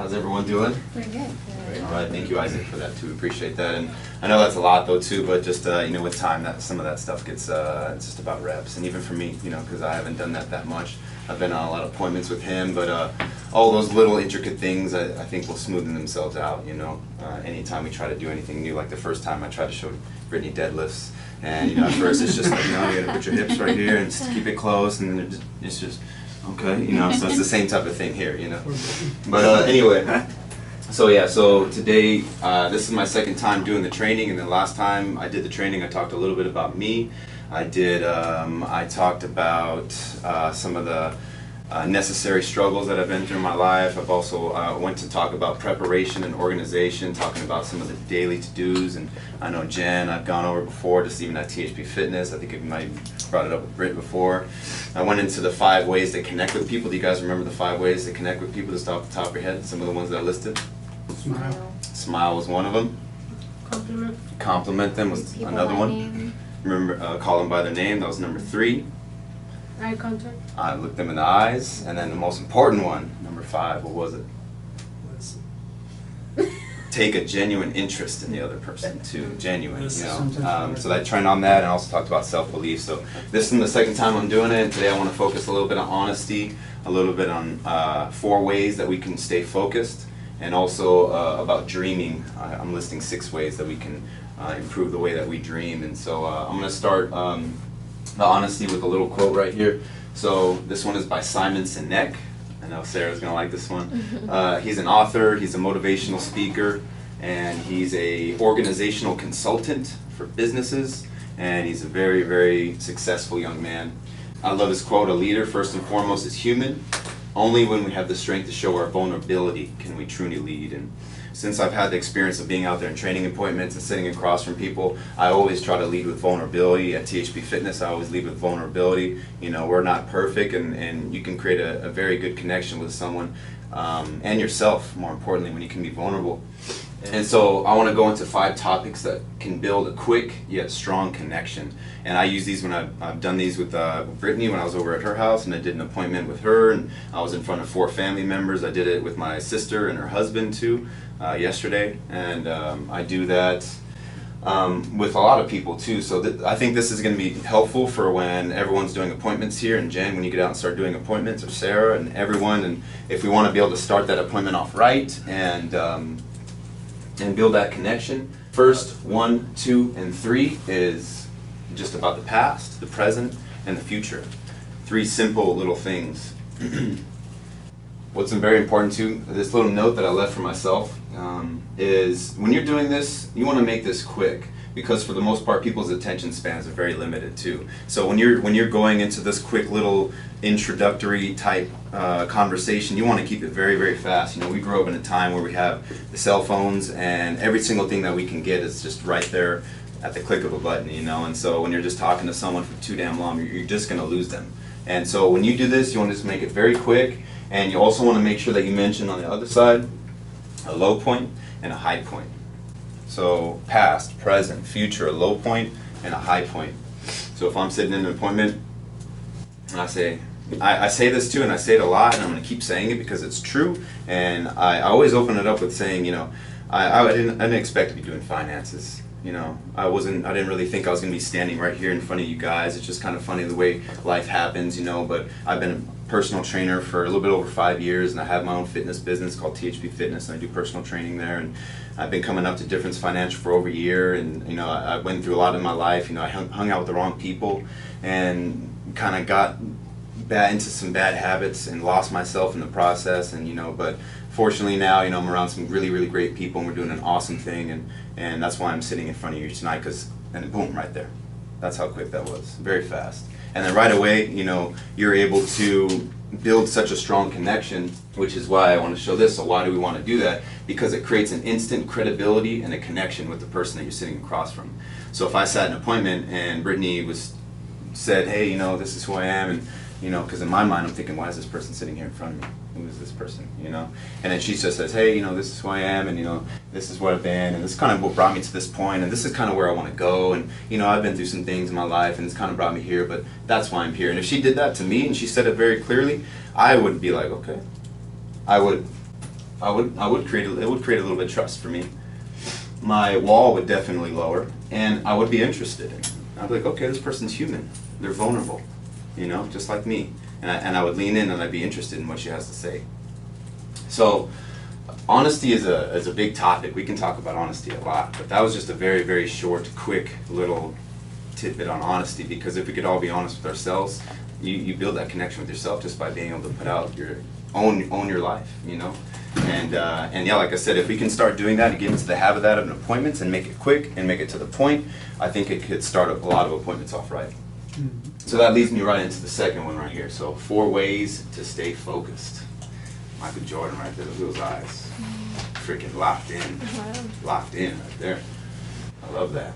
How's everyone doing? Pretty good. All right, thank you, Isaac, for that too. Appreciate that, and I know that's a lot though too. But just with time, that some of that stuff gets it's just about reps, and even for me, because I haven't done that much. I've been on a lot of appointments with him, but all those little intricate things I think will smoothen themselves out. Anytime we try to do anything new, like the first time I tried to show Brittany deadlifts, and at first it's just like you gotta put your hips right here and just keep it close, and then it's just okay, so it's the same type of thing here, But anyway. So yeah, so today, this is my second time doing the training, and then last time I did the training I talked a little bit about me. I talked about some of the necessary struggles that I've been through in my life. I've also went to talk about preparation and organization, talking about some of the daily to-dos, and I know Jen, I've gone over before, just even at THP Fitness. I think I might have brought it up with Britt before. I went into the 5 ways to connect with people. Do you guys remember the 5 ways to connect with people just off the top of your head? Some of the ones that I listed? Smile. Smile was one of them. Compliment. Compliment them was People another by one. name. Remember, call them by their name. That was number 3. Eye contact. Look them in the eyes. And then the most important one, number 5, what was it? Take a genuine interest in the other person too. Genuine, So I trained on that, and I also talked about self-belief. So this is the second time I'm doing it, and today I want to focus a little bit on honesty, a little bit on 4 ways that we can stay focused, and also about dreaming. I'm listing 6 ways that we can improve the way that we dream. And so I'm going to start the honesty with a little quote right here. So this one is by Simon Sinek. I know Sarah's going to like this one. He's an author, he's a motivational speaker, and he's a organizational consultant for businesses, and he's a very, very successful young man. I love his quote, "A leader first and foremost is human. Only when we have the strength to show our vulnerability can we truly lead." And since I've had the experience of being out there in training appointments and sitting across from people, I always try to lead with vulnerability. At THP Fitness, I always lead with vulnerability. We're not perfect, and you can create a very good connection with someone and yourself, more importantly, when you can be vulnerable. And so I want to go into 5 topics that can build a quick yet strong connection. And I use these when I've done these with Brittany when I was over at her house, and I did an appointment with her, and I was in front of 4 family members. I did it with my sister and her husband too yesterday, and I do that with a lot of people too. So I think this is going to be helpful for when everyone's doing appointments here, and Jen, when you get out and start doing appointments, or Sarah and everyone, and if we want to be able to start that appointment off right and build that connection. First, 1, 2, and 3 is just about the past, the present, and the future. 3 simple little things. What's very important too, this little note that I left for myself, is when you're doing this, you want to make this quick, because for the most part, people's attention spans are very limited too. So when you're going into this quick little introductory type conversation, you want to keep it very, very fast. We grew up in a time where we have the cell phones, and every single thing that we can get is just right there at the click of a button, And so when you're just talking to someone for too damn long, you're just going to lose them. And so when you do this, you want to just make it very quick, and you also want to make sure that you mention on the other side a low point and a high point. So past, present, future, a low point and a high point. So if I'm sitting in an appointment and I say this too, and I say it a lot, and I'm going to keep saying it because it's true, and I always open it up with saying, I didn't expect to be doing finances. I didn't really think I was going to be standing right here in front of you guys. It's just kind of funny the way life happens, but I've been a personal trainer for a little bit over 5 years, and I have my own fitness business called THP Fitness, and I do personal training there, and I've been coming up to Difference Financial for over a year, and I went through a lot in my life. I hung out with the wrong people and kind of got into some bad habits and lost myself in the process, and but fortunately now I'm around some really, really great people, and we're doing an awesome thing, and that's why I'm sitting in front of you tonight, and boom, right there. That's how quick that was, very fast. And then right away, you're able to build such a strong connection, which is why I want to show this. So why do we want to do that? Because it creates an instant credibility and a connection with the person that you're sitting across from. So if I sat in an appointment and Brittany said, "Hey, this is who I am," and because in my mind I'm thinking, why is this person sitting here in front of me? Who is this person? And then she just says, "Hey, this is who I am, and this is what I've been, and this is kind of what brought me to this point, and this is kind of where I want to go, and I've been through some things in my life, and it's kind of brought me here, but that's why I'm here." And if she did that to me and she said it very clearly, I would be like, okay, I would I would create it would create a little bit of trust for me. My wall would definitely lower, and I would be interested in it. I'd be like, okay, this person's human. They're vulnerable, you know, just like me. And I would lean in and I'd be interested in what she has to say. So honesty is a big topic. We can talk about honesty a lot, but that was just a very, very short, quick little tidbit on honesty, because if we could all be honest with ourselves, you build that connection with yourself just by being able to put out your own your life, you know. And yeah, like I said, if we can start doing that and get into the habit of that of appointments and make it quick and make it to the point, I think it could start a lot of appointments off right. So that leads me right into the second one right here. So 4 ways to stay focused. Michael Jordan right there, look at those eyes. Freaking locked in. Locked in right there. I love that.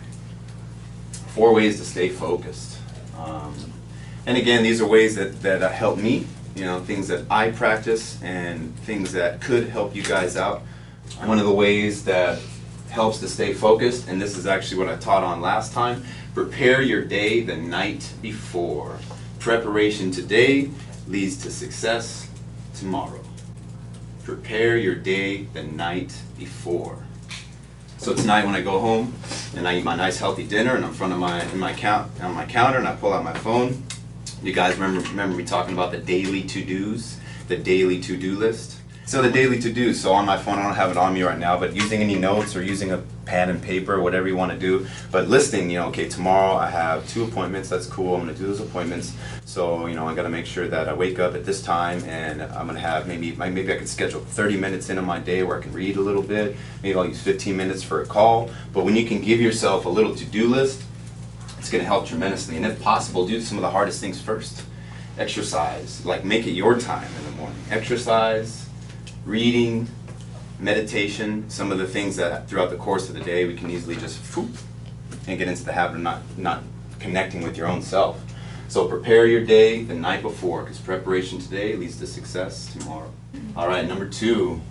4 ways to stay focused. And again, these are ways that help me, you know, things that I practice and things that could help you guys out. One of the ways that helps to stay focused, and this is actually what I taught on last time, prepare your day the night before. Preparation today leads to success tomorrow. Prepare your day the night before. So tonight when I go home and I eat my nice healthy dinner and I'm in front of my counter and I pull out my phone, you guys remember me talking about the daily to-dos, the daily to-do list? So the daily to-dos, so on my phone, I don't have it on me right now, but using any notes or using a pen and paper, whatever you want to do, but listing, you know, okay, tomorrow I have 2 appointments, that's cool, I'm going to do those appointments, so, you know, I got to make sure that I wake up at this time, and I'm going to have maybe I could schedule 30 minutes into my day where I can read a little bit, maybe I'll use 15 minutes for a call, but when you can give yourself a little to-do list, it's going to help tremendously, and if possible, do some of the hardest things first. Exercise, like make it your time in the morning. Exercise, reading, meditation, some of the things that throughout the course of the day we can easily just whoop, and get into the habit of not connecting with your own self. So prepare your day the night before, because preparation today leads to success tomorrow. All right, number 2,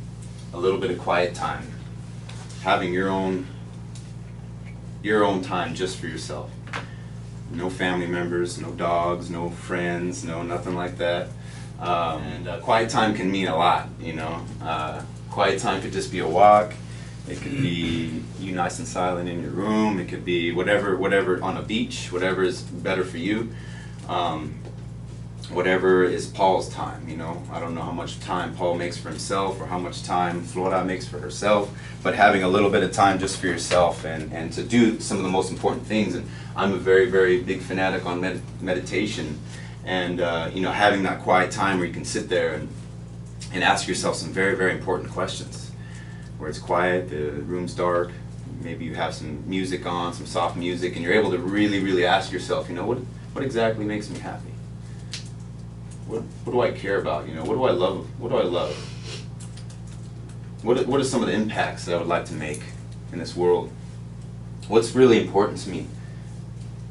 a little bit of quiet time. Having your own time just for yourself. No family members, no dogs, no friends, no nothing like that. Quiet time can mean a lot, you know. Quiet time could just be a walk. It could be you nice and silent in your room. It could be whatever on a beach, whatever is better for you. Whatever is Paul's time, you know. I don't know how much time Paul makes for himself or how much time Flora makes for herself, but having a little bit of time just for yourself and to do some of the most important things. And I'm a very, very big fanatic on meditation, and you know, having that quiet time where you can sit there and ask yourself some very, very important questions, where it's quiet, the room's dark, maybe you have some music on, some soft music, and you're able to really, really ask yourself, you know, what exactly makes me happy? What do I care about? You know, what do I love? What do I love? What are some of the impacts that I would like to make in this world? What's really important to me?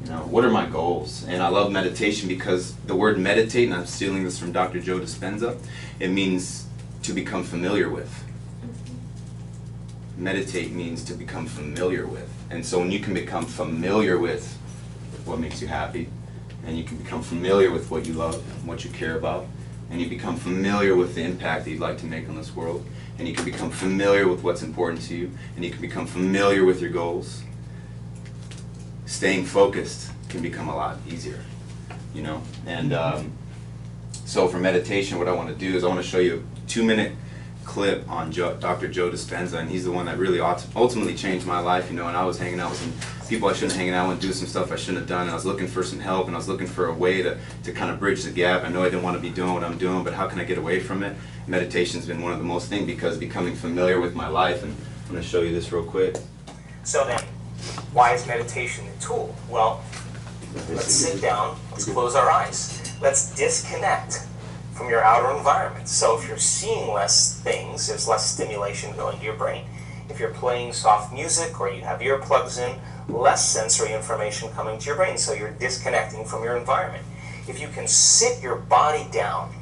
You know, what are my goals? And I love meditation because the word meditate, and I'm stealing this from Dr. Joe Dispenza, it means to become familiar with. Meditate means to become familiar with. And so when you can become familiar with what makes you happy, and you can become familiar with what you love and what you care about, and you become familiar with the impact that you'd like to make on this world, and you can become familiar with what's important to you, and you can become familiar with your goals, staying focused can become a lot easier, you know. And so for meditation, what I want to do is I want to show you a 2-minute clip on Dr. Joe Dispenza, and he's the one that really ultimately changed my life, you know. And I was hanging out with some people I shouldn't hang out with, do some stuff I shouldn't have done, and I was looking for some help, and I was looking for a way to kind of bridge the gap. I know I didn't want to be doing what I'm doing, but how can I get away from it? Meditation's been one of the most things, because becoming familiar with my life, and I'm going to show you this real quick. So then, why is meditation a tool? Well, let's sit down, let's close our eyes, let's disconnect from your outer environment. So if you're seeing less things, there's less stimulation going to your brain. If you're playing soft music or you have earplugs in, less sensory information coming to your brain, so you're disconnecting from your environment. If you can sit your body down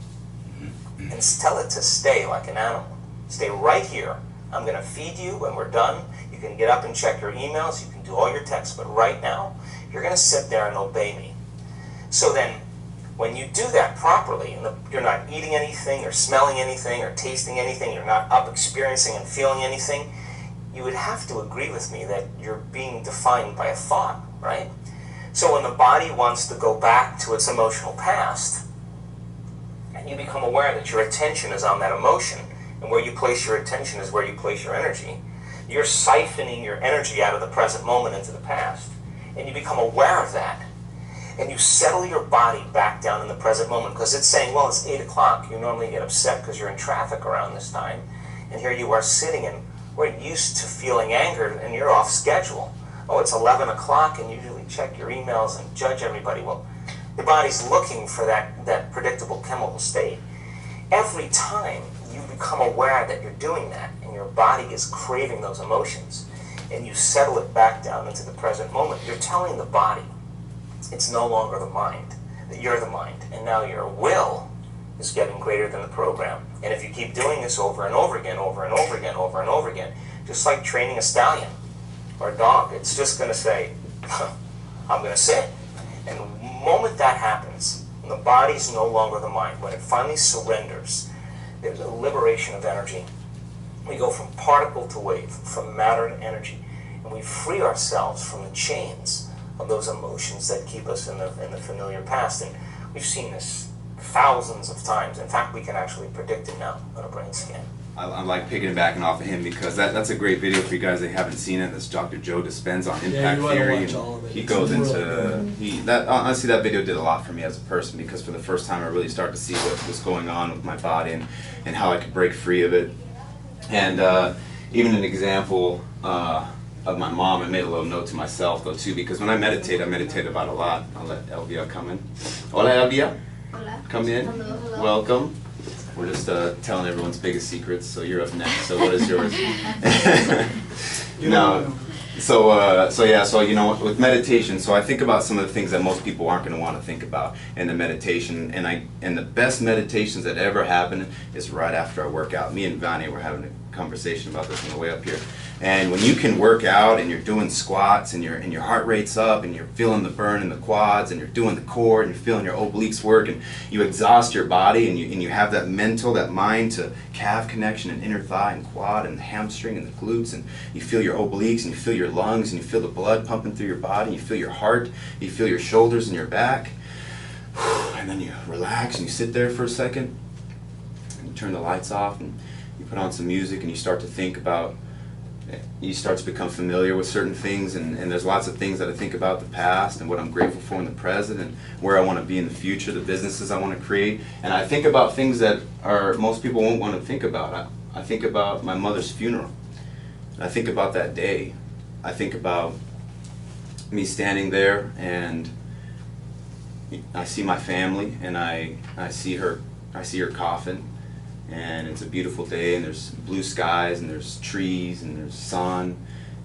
and tell it to stay like an animal, stay right here, I'm going to feed you when we're done, you can get up and check your emails, you can do all your texts, but right now, you're going to sit there and obey me. So then, When you do that properly, and you're not eating anything or smelling anything or tasting anything, you're not up experiencing and feeling anything, you would have to agree with me that you're being defined by a thought, right? So when the body wants to go back to its emotional past, and you become aware that your attention is on that emotion, and where you place your attention is where you place your energy, you're siphoning your energy out of the present moment into the past. And you become aware of that. And you settle your body back down in the present moment, because it's saying, well, it's 8 o'clock. You normally get upset because you're in traffic around this time. And here you are sitting, and we're used to feeling angered, and you're off schedule. Oh, it's 11 o'clock, and you usually check your emails and judge everybody. Well, your body's looking for that predictable chemical state. Every time you become aware that you're doing that, and your body is craving those emotions, and you settle it back down into the present moment, you're telling the body, it's no longer the mind, that you're the mind, and now your will is getting greater than the program. And if you keep doing this over and over again, over and over again, over and over again, just like training a stallion or a dog, it's just going to say, I'm going to sit. And the moment that happens, and the body's no longer the mind, when it finally surrenders, there's a liberation of energy. We go from particle to wave, from matter to energy, and we free ourselves from the chains of those emotions that keep us in the familiar past. And we've seen this thousands of times. In fact, we can actually predict it now on a brain scan. I like piggybacking off of him because that's a great video for you guys that haven't seen it. That's Dr. Joe Dispenza on impact theory. And he goes into honestly, that video did a lot for me as a person, because for the first time I really started to see what was going on with my body and how I could break free of it. And even an example of my mom, I made a little note to myself though too, because when I meditate about a lot. I'll let Elvia come in. Hola Elvia. Hola. Come in. Hello, hello. Welcome. We're just telling everyone's biggest secrets, so you're up next. So what is yours? No. So you know, with meditation, so I think about some of the things that most people aren't going to want to think about in the meditation, and the best meditations that ever happen is right after I work out. Me and Vani were having a conversation about this on the way up here. And when you can work out and you're doing squats and your heart rate's up and you're feeling the burn in the quads and you're doing the core and you're feeling your obliques work and you exhaust your body and you have that mental, that mind to calf connection and inner thigh and quad and the hamstring and the glutes, and you feel your obliques and you feel your lungs and you feel the blood pumping through your body, you feel your heart, you feel your shoulders and your back, and then you relax and you sit there for a second and you turn the lights off and you put on some music and you start to think about, you start to become familiar with certain things, and there's lots of things that I think about the past and what I'm grateful for in the present and where I want to be in the future, the businesses I want to create. And I think about things that most people won't want to think about. I think about my mother's funeral. I think about that day. I think about me standing there and I see my family and I see her coffin. And it's a beautiful day, and there's blue skies, and there's trees, and there's sun,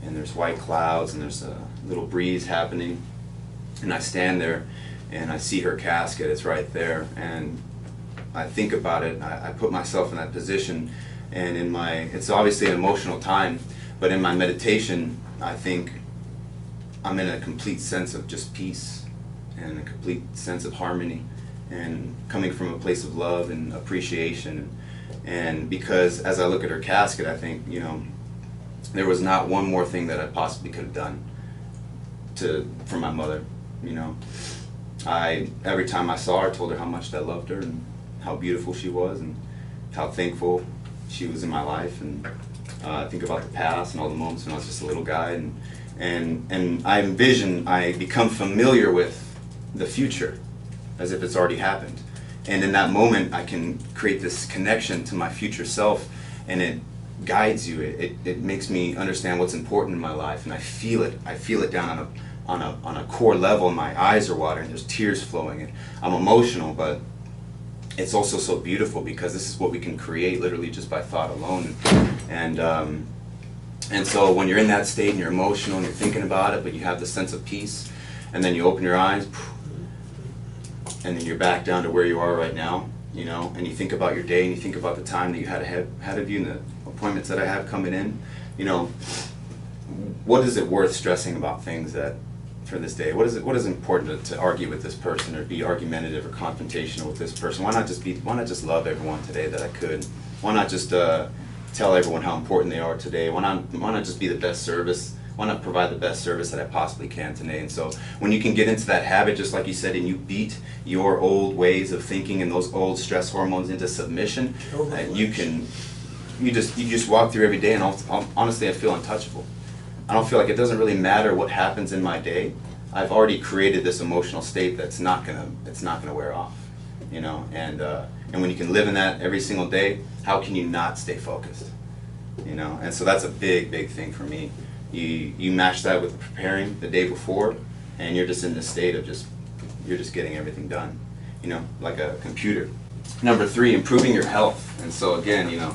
and there's white clouds, and there's a little breeze happening. And I stand there, and I see her casket. It's right there, and I think about it. I put myself in that position, and it's obviously an emotional time, but in my meditation, I think I'm in a complete sense of just peace, and a complete sense of harmony, and coming from a place of love and appreciation. And because as I look at her casket, I think, you know, there was not one more thing that I possibly could have done for my mother. You know, every time I saw her, I told her how much I loved her and how beautiful she was and how thankful she was in my life. And I think about the past and all the moments when I was just a little guy, and I become familiar with the future as if it's already happened. And in that moment, I can create this connection to my future self, and it guides you. It makes me understand what's important in my life, and I feel it. I feel it down on a core level. And my eyes are watering. There's tears flowing, and I'm emotional. But it's also so beautiful because this is what we can create literally just by thought alone. And so when you're in that state and you're emotional and you're thinking about it, but you have this sense of peace, and then you open your eyes. And then you're back down to where you are right now, you know, and you think about your day and you think about the time that you had ahead of you and the appointments that I have coming in, you know, what is it worth stressing about things that for this day? What is important to argue with this person or be argumentative or confrontational with this person? Why not just love everyone today that I could? Why not just tell everyone how important they are today? Why not just be the best service? Why not provide the best service that I possibly can today? And so when you can get into that habit, just like you said, and you beat your old ways of thinking and those old stress hormones into submission, you just walk through every day, and honestly, I feel untouchable. I don't feel like it doesn't really matter what happens in my day. I've already created this emotional state that's not gonna wear off, you know. And when you can live in that every single day, how can you not stay focused, you know? And so that's a big thing for me. You match that with preparing the day before, and you're just in this state of you're just getting everything done, you know, like a computer. Number 3, improving your health. And so again, you know,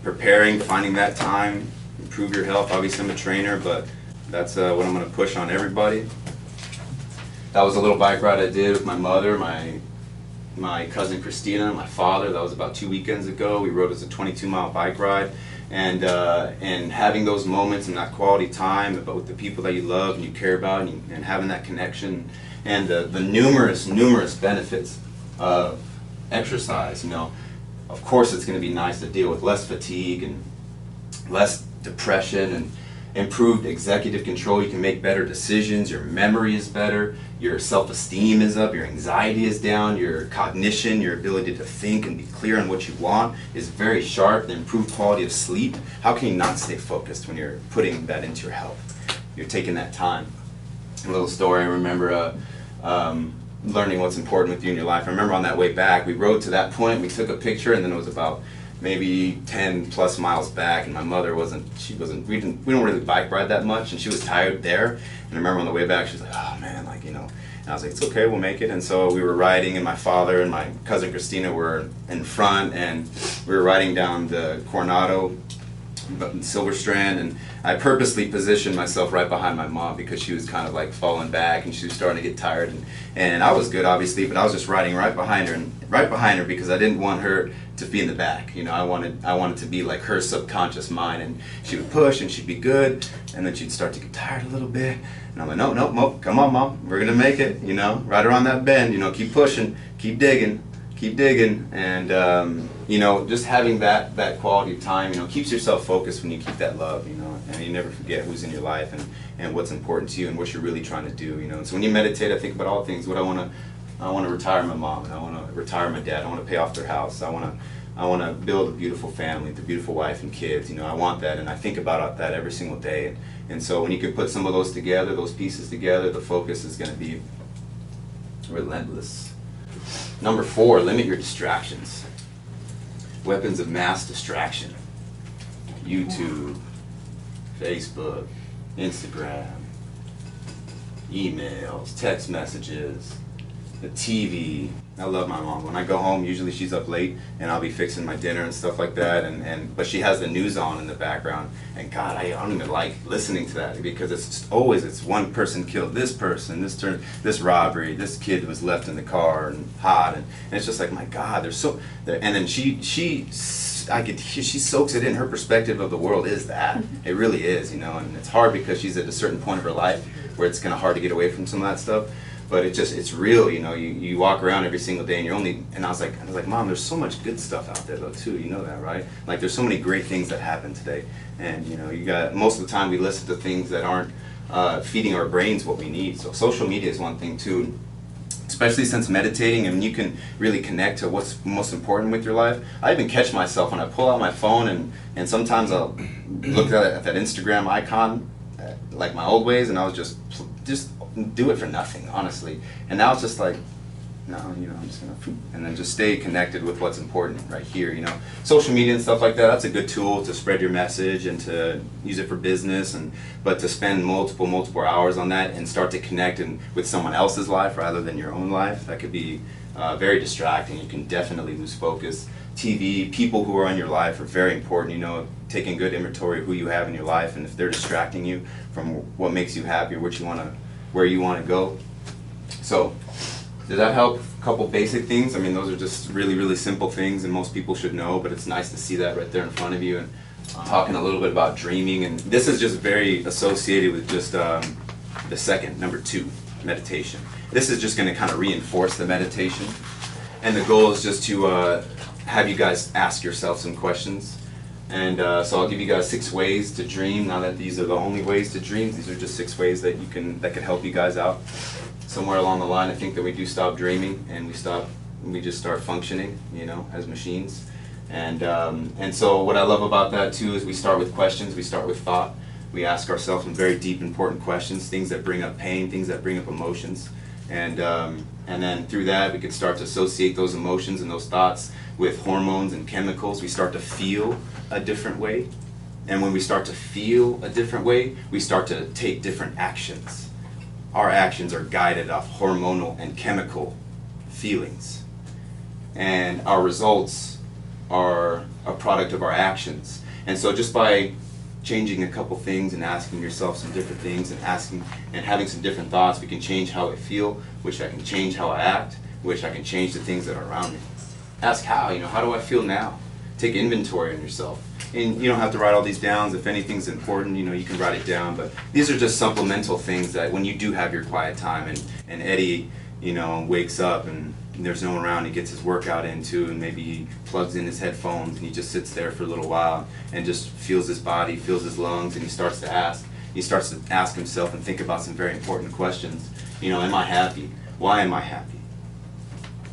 preparing, finding that time, improve your health. Obviously, I'm a trainer, but that's what I'm going to push on everybody. That was a little bike ride I did with my mother, my cousin Christina, my father. That was about 2 weekends ago. We rode as a 22-mile bike ride, and having those moments and that quality time, but with the people that you love and you care about, and having that connection, and the numerous benefits of exercise. You know, of course, it's going to be nice to deal with less fatigue and less depression and improved executive control. You can make better decisions, your memory is better, your self-esteem is up, your anxiety is down, your cognition, your ability to think and be clear on what you want is very sharp, the improved quality of sleep. How can you not stay focused when you're putting that into your health? You're taking that time. A little story, I remember learning what's important with you in your life. I remember on that way back, we rode to that point, we took a picture, and then it was about maybe 10 plus miles back, and my mother we don't really bike ride that much, and she was tired there. And I remember on the way back, she was like, oh man, like, you know, and I was like, it's okay, we'll make it. And so we were riding, and my father and my cousin Christina were in front, and we were riding down the Coronado, Silver Strand, and I purposely positioned myself right behind my mom because she was kind of like falling back and she was starting to get tired, and I was good obviously, but I was just riding right behind her because I didn't want her to be in the back. You know, I wanted to be like her subconscious mind, and she would push and she'd be good, and then she'd start to get tired a little bit, and I'm like, no, come on, Mom, we're gonna make it, you know, right around that bend, you know, keep pushing, keep digging, and you know, just having that quality of time, you know, keeps yourself focused when you keep that love, you know, and you never forget who's in your life and what's important to you and what you're really trying to do, you know. And so when you meditate, I think about all things. What I want to retire my mom, and I want to retire my dad. I want to pay off their house. I want to build a beautiful family, the beautiful wife and kids. You know, I want that, and I think about that every single day. And so when you can put some of those together, those pieces together, the focus is going to be relentless. Number 4, limit your distractions. Weapons of mass distraction. YouTube, Facebook, Instagram, emails, text messages, the TV. I love my mom. When I go home, usually she's up late, and I'll be fixing my dinner and stuff like that, but she has the news on in the background, and God, I don't even like listening to that because it's one person killed this person, this robbery, this kid was left in the car and hot, and it's just like, my God, and then she soaks it in. Her perspective of the world is that. It really is, you know, and it's hard because she's at a certain point of her life where it's kind of hard to get away from some of that stuff. But it's real, you know. You walk around every single day, and I was like, Mom, there's so much good stuff out there though too. You know that, right? Like, there's so many great things that happen today, and you know, most of the time we listen to things that aren't feeding our brains what we need. So social media is one thing too, especially since meditating, and you can really connect to what's most important with your life. I even catch myself when I pull out my phone, and sometimes I'll look at that Instagram icon, like my old ways, and I was just do it for nothing, honestly. And now it's just like, no, you know, I'm just gonna, and then just stay connected with what's important right here, you know. Social media and stuff like that, that's a good tool to spread your message and to use it for business, but to spend multiple hours on that and start to connect with someone else's life rather than your own life, that could be very distracting. You can definitely lose focus. TV, people who are in your life are very important, you know, taking good inventory of who you have in your life, and if they're distracting you from what makes you happy or where you want to go. So, does that help? A couple basic things. I mean, those are just really simple things, and most people should know, but it's nice to see that right there in front of you. And talking a little bit about dreaming, and this is just very associated with just the second, number 2, meditation. This is just going to kind of reinforce the meditation. And the goal is just to have you guys ask yourself some questions. And so I'll give you guys 6 ways to dream. Not that these are the only ways to dream. These are just 6 ways that that can help you guys out. Somewhere along the line, I think that we do stop dreaming and we just start functioning, you know, as machines. And so what I love about that too is we start with questions. We start with thought. We ask ourselves some very deep, important questions, things that bring up pain, things that bring up emotions. And then through that, we could start to associate those emotions and those thoughts with hormones and chemicals. We start to feel a different way. And when we start to feel a different way, we start to take different actions. Our actions are guided off hormonal and chemical feelings. And our results are a product of our actions. And so just by changing a couple things and asking yourself some different things and having some different thoughts, we can change how I feel, which I can change how I act, which I can change the things that are around me. Ask how, you know, how do I feel now? Take inventory on yourself. And you don't have to write all these down. If anything's important, you know, you can write it down. But these are just supplemental things that when you do have your quiet time and Eddie, you know, wakes up and there's no one around, he gets his workout into, and maybe he plugs in his headphones and he just sits there for a little while and just feels his body, feels his lungs, and he starts to ask himself and think about some very important questions. You know, am I happy? Why am I happy?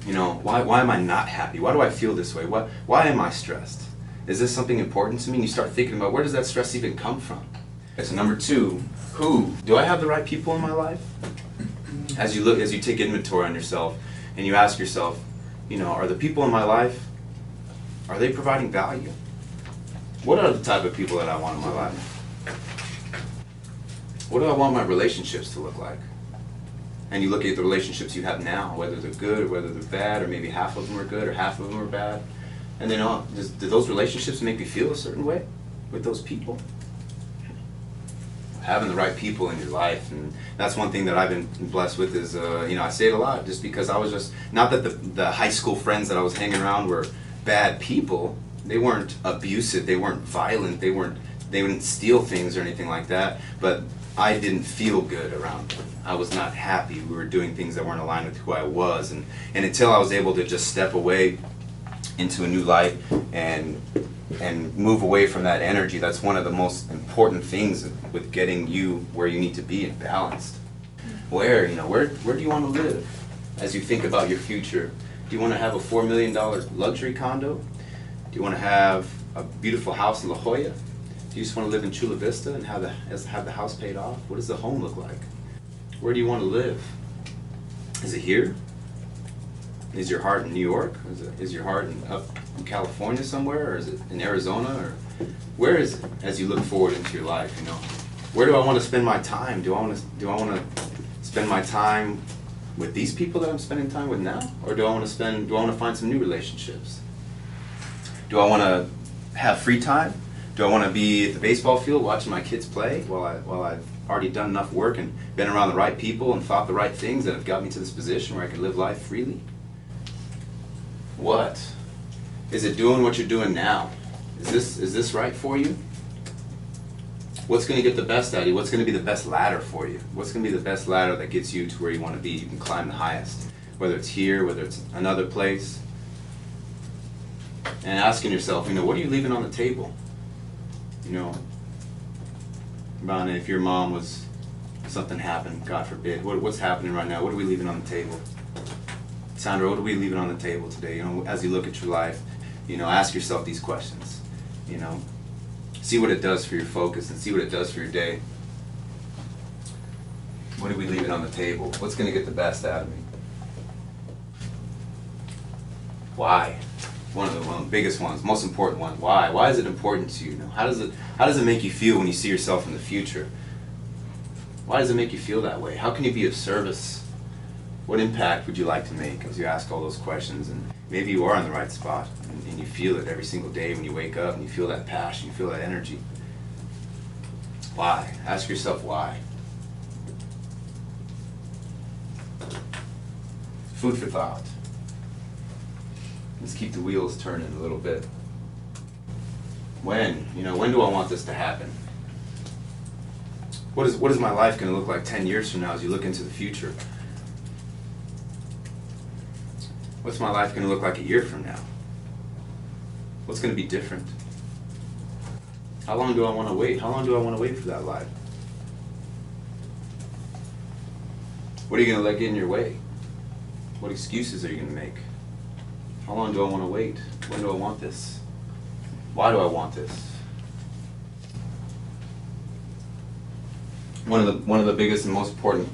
You know, why am I not happy? Why do I feel this way? Why am I stressed? Is this something important to me? And you start thinking about, where does that stress even come from? Okay, so number 2, who? Do I have the right people in my life? As you take inventory on yourself and you ask yourself, you know, are the people in my life, are they providing value? What are the type of people that I want in my life? What do I want my relationships to look like? And you look at the relationships you have now, whether they're good or whether they're bad, or maybe half of them are good or half of them are bad. And then, do those relationships make you feel a certain way with those people? Having the right people in your life, and that's one thing that I've been blessed with is, you know, I say it a lot just because I was just, not that the high school friends that I was hanging around were bad people. They weren't abusive, they weren't violent, they wouldn't steal things or anything like that, but I didn't feel good around them. I was not happy. We were doing things that weren't aligned with who I was, and until I was able to just step away into a new light and move away from that energy, that's one of the most important things with getting you where you need to be and balanced. Where do you want to live as you think about your future? Do you want to have a $4 million luxury condo? Do you want to have a beautiful house in La Jolla? Do you just want to live in Chula Vista and have the house paid off? What does the home look like? Where do you want to live? Is it here? Is your heart in New York? Is your heart up in California somewhere? Or is it in Arizona? Or where is it as you look forward into your life? You know, where do I want to spend my time? Do I want to spend my time with these people that I'm spending time with now? Or do I want to find some new relationships? Do I want to have free time? Do I want to be at the baseball field watching my kids play while I've already done enough work and been around the right people and thought the right things that have got me to this position where I can live life freely? What? Is it doing what you're doing now? Is this right for you? What's going to get the best out of you? What's going to be the best ladder for you? What's going to be the best ladder that gets you to where you want to be? You can climb the highest, whether it's here, whether it's another place. And asking yourself, you know, what are you leaving on the table? You know, Ron, if your mom was, something happened, God forbid, what's happening right now? What are we leaving on the table? Sandra, what are we leaving on the table today? You know, as you look at your life, you know, ask yourself these questions. You know, see what it does for your focus and see what it does for your day. What are we leaving on the table? What's going to get the best out of me? Why? One of the biggest ones, most important one. Why? Why is it important to you? You know, how does it make you feel when you see yourself in the future? Why does it make you feel that way? How can you be of service? What impact would you like to make as you ask all those questions? And maybe you are in the right spot and you feel it every single day when you wake up and you feel that passion, you feel that energy. Why? Ask yourself why. Food for thought. Let's keep the wheels turning a little bit. When do I want this to happen? What is my life going to look like 10 years from now as you look into the future? What's my life going to look like a year from now? What's going to be different? How long do I want to wait? How long do I want to wait for that life? What are you going to let get in your way? What excuses are you going to make? How long do I want to wait? When do I want this? Why do I want this? One of the biggest and most important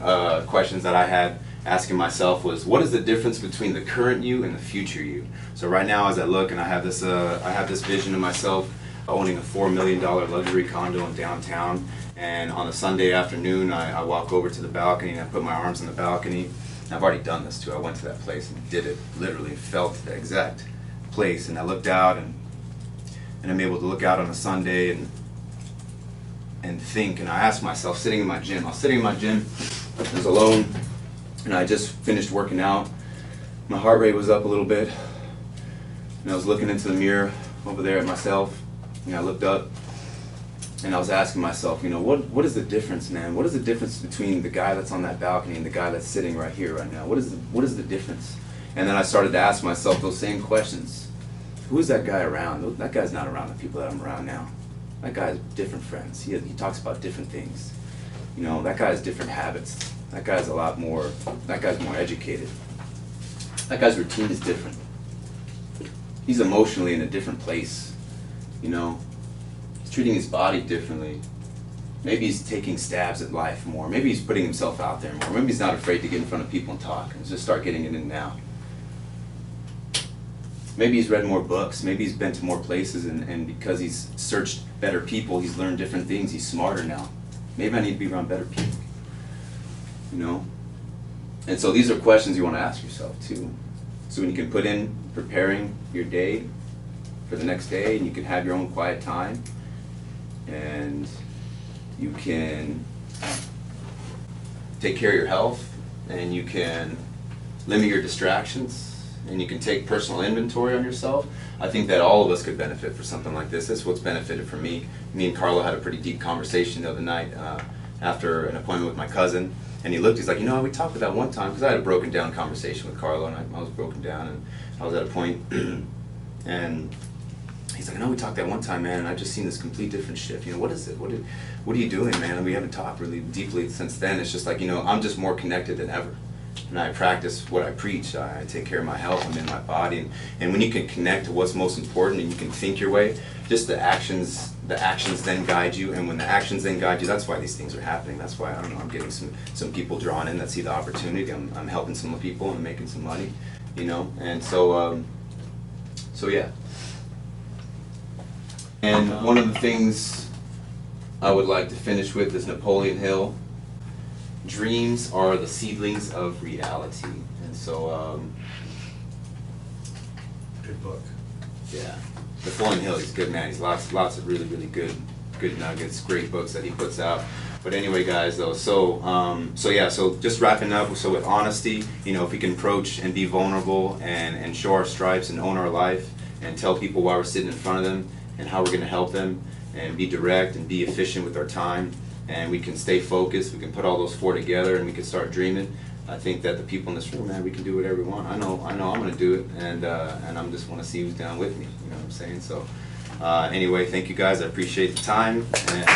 questions that I had asking myself was, what is the difference between the current you and the future you? So right now, as I look and I have this vision of myself owning a $4 million luxury condo in downtown, and on a Sunday afternoon, I walk over to the balcony and I put my arms on the balcony. I've already done this too. I went to that place and did it, literally felt the exact place, and I looked out and I'm able to look out on a Sunday and think, and I asked myself, sitting in my gym, I was alone, and I just finished working out. My heart rate was up a little bit, and I was looking into the mirror over there at myself, and I looked up, and I was asking myself, you know, what is the difference, man? What is the difference between the guy that's on that balcony and the guy that's sitting right here right now? What is the difference? And then I started to ask myself those same questions. Who is that guy around? That guy's not around the people that I'm around now. That guy has different friends. He talks about different things. You know, that guy has different habits. That guy's more educated. That guy's routine is different. He's emotionally in a different place. You know, he's treating his body differently. Maybe he's taking stabs at life more. Maybe he's putting himself out there more. Maybe he's not afraid to get in front of people and talk and just start getting it in now. Maybe he's read more books, maybe he's been to more places, and because he's searched better people, he's learned different things, he's smarter now. Maybe I need to be around better people, you know? And so these are questions you want to ask yourself too. So when you can put in preparing your day for the next day, and you can have your own quiet time, and you can take care of your health, and you can limit your distractions, and you can take personal inventory on yourself. I think that all of us could benefit for something like this. This is what's benefited for me. Me and Carlo had a pretty deep conversation the other night after an appointment with my cousin, and he looked, he's like, you know, we talked about one time, because I had a broken down conversation with Carlo, and I was broken down, and I was at a point, and he's like, I know we talked that one time, man, and I've just seen this complete different shift. You know, what is it? What are you doing, man? And we haven't talked really deeply since then. It's just like, you know, I'm just more connected than ever. And I practice what I preach. I take care of my health. I'm in my body. And when you can connect to what's most important and you can think your way, just the actions then guide you. And when the actions then guide you, that's why these things are happening. That's why, I don't know, I'm getting some people drawn in that see the opportunity. I'm helping some people and making some money, you know. And so yeah. And one of the things I would like to finish with is Napoleon Hill. Dreams are the seedlings of reality. And so, good book. Yeah. Napoleon Hill, he's a good man. He's lots of really, really good nuggets, great books that he puts out. But anyway, guys, though, so just wrapping up, so with honesty, you know, if we can approach and be vulnerable and show our stripes and own our life and tell people why we're sitting in front of them and how we're going to help them and be direct and be efficient with our time, and we can stay focused, we can put all those four together and we can start dreaming. I think that the people in this room, man, we can do whatever we want. I know I'm going to do it, and I just want to see who's down with me, you know what I'm saying? So anyway, thank you guys, I appreciate the time. And